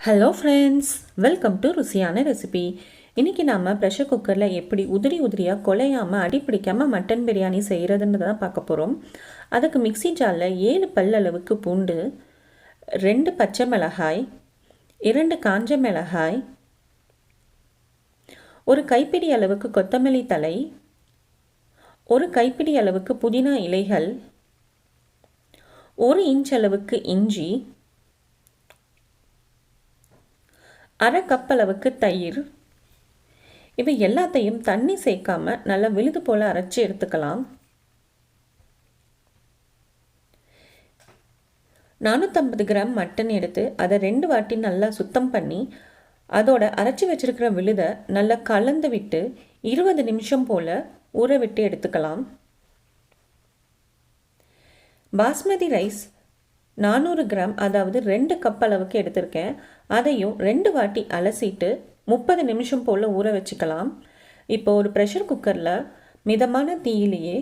Hello friends, welcome to ருசியான recipe. இன்றைக்கி நாம் ப்ரெஷர் குக்கரில் எப்படி உதிரியாக குலையாமல் அடி பிடிக்காமல் மட்டன் பிரியாணி செய்கிறதுன்னு தான் பார்க்க போகிறோம். அதுக்கு மிக்ஸி ஜாரில் 7 பல் அளவுக்கு பூண்டு, 2 பச்சை மிளகாய், 2 காஞ்ச மிளகாய், ஒரு கைப்பிடி அளவுக்கு கொத்தமல்லி தழை, ஒரு கைப்பிடி அளவுக்கு புதினா இலைகள், 1 இன்ச் அளவுக்கு இஞ்சி, அரை கப் அளவுக்கு தயிர், இவை எல்லாத்தையும் தண்ணி சேர்க்காம நல்லா விழுது போல் அரைச்சி எடுத்துக்கலாம். 450 கிராம் மட்டன் எடுத்து அதை 2 வாட்டி நல்லா சுத்தம் பண்ணி அதோட அரைச்சி வச்சிருக்கிற விழுதை நல்லா கலந்து விட்டு 20 நிமிஷம் போல் ஊற விட்டு எடுத்துக்கலாம். பாஸ்மதி ரைஸ் 400 கிராம், அதாவது 2 கப் அளவுக்கு எடுத்திருக்கேன். அதையும் 2 வாட்டி அலசிட்டு 30 நிமிஷம் போல் ஊற வச்சுக்கலாம். இப்போ ஒரு ப்ரெஷர் குக்கரில் மிதமான தீயிலேயே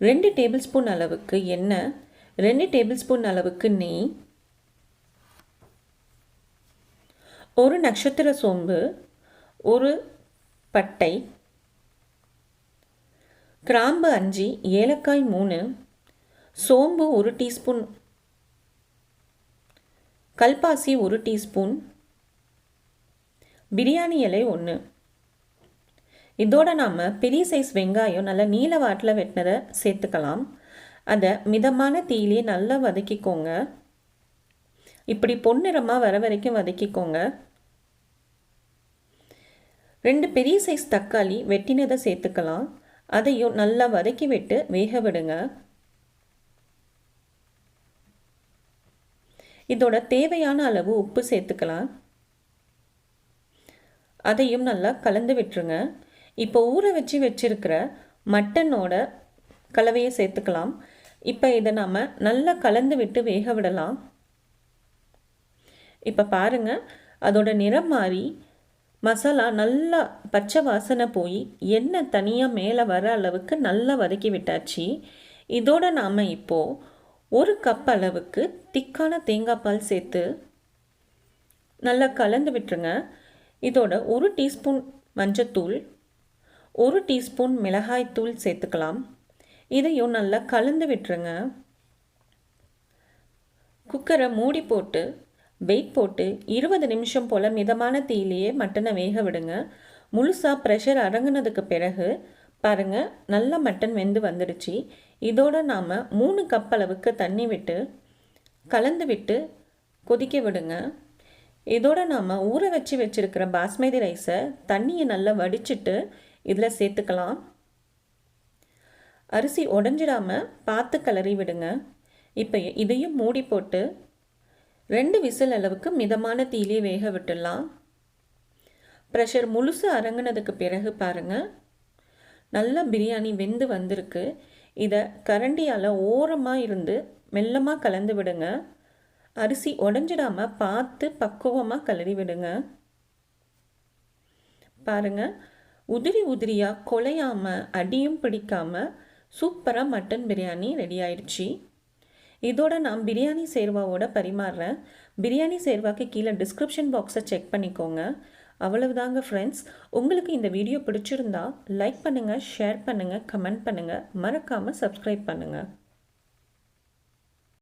2 டேபிள் ஸ்பூன் அளவுக்கு எண்ணெய், 2 டேபிள் ஸ்பூன் அளவுக்கு நெய், ஒரு நட்சத்திர சோம்பு, ஒரு பட்டை, கிராம்பு 5, ஏலக்காய் 3, சோம்பு 1 டீஸ்பூன், கல்பாசி 1 டீஸ்பூன், பிரியாணி இலை 1. இதோட நாம் பெரிய சைஸ் வெங்காயம் நல்லா நீல வாட்டில் வெட்டினதை சேர்த்துக்கலாம். அதை மிதமான தீயிலே நல்லா வதக்கிக்கோங்க. இப்படி பொன்னிறமாக வர வரைக்கும் வதக்கிக்கோங்க. 2 பெரிய சைஸ் தக்காளி வெட்டினதை சேர்த்துக்கலாம். அதையும் நல்லா வதக்கி விட்டு வேக விடுங்க. இதோட தேவையான அளவு உப்பு சேர்த்துக்கலாம். அதையும் நல்லா கலந்து விட்டுருங்க. இப்போ ஊற வச்சிருக்கிற மட்டனோட கலவையை சேர்த்துக்கலாம். இப்போ இதை நாம் நல்லா கலந்து விட்டு வேக விடலாம். இப்போ பாருங்கள், அதோட நிறம் மாறி மசாலா நல்லா பச்சை வாசனை போய் எண்ணெய் தனியாக மேலே வர அளவுக்கு நல்லா வதக்கி விட்டாச்சு. இதோட நாம் இப்போது 1 கப் அளவுக்கு திக்கான தேங்காய் பால் சேர்த்து நல்லா கலந்து விட்டுருங்க. இதோட 1 டீஸ்பூன் மஞ்சத்தூள், 1 டீஸ்பூன் மிளகாய்த்தூள் சேர்த்துக்கலாம். இதையும் நல்லா கலந்து விட்டுருங்க. குக்கரை மூடி போட்டு வெயிட் போட்டு 20 நிமிஷம் போல் மிதமான தீயிலேயே மட்டனை வேக விடுங்க. முழுசாக ப்ரெஷர் அடங்கினதுக்கு பிறகு பாருங்கள், நல்லா மட்டன் வெந்து வந்துடுச்சு. இதோட நாம் 3 கப் அளவுக்கு தண்ணி விட்டு கலந்து விட்டு கொதிக்க விடுங்க. இதோட நாம் ஊற வச்சிருக்கிற பாஸ்மதி ரைஸை தண்ணியை நல்லா வடிச்சிட்டு இதில் சேர்த்துக்கலாம். அரிசி உடஞ்சிடாமல் பார்த்து கிளறி விடுங்க. இப்போ இதையும் மூடி போட்டு 2 விசில் அளவுக்கு மிதமான தீயிலே வேக விட்டுடலாம். ப்ரெஷர் முழுசு அடங்கினதுக்கு பிறகு பாருங்கள், நல்லா பிரியாணி வெந்து வந்திருக்கு. இதை கரண்டியால் ஓரமாக இருந்து மெல்லமாக கலந்து விடுங்க. அரிசி உடஞ்சிடாமல் பார்த்து பக்குவமாக கிளறி விடுங்க. பாருங்கள், உதிரியாக குலையாமல் அடியும் பிடிக்காமல் சூப்பராக மட்டன் பிரியாணி ரெடி ஆயிடுச்சு. இதோட நான் பிரியாணி சேர்வாவோட பரிமாறுறேன். பிரியாணி சேர்வாக்கு கீழே டிஸ்கிரிப்ஷன் பாக்ஸை செக் பண்ணிக்கோங்க. அவ்வளவுதாங்க ஃப்ரெண்ட்ஸ். உங்களுக்கு இந்த வீடியோ பிடிச்சிருந்தா லைக் பண்ணுங்கள், ஷேர் பண்ணுங்கள், கமெண்ட் பண்ணுங்கள், மறக்காமல் சப்ஸ்கிரைப் பண்ணுங்கள்.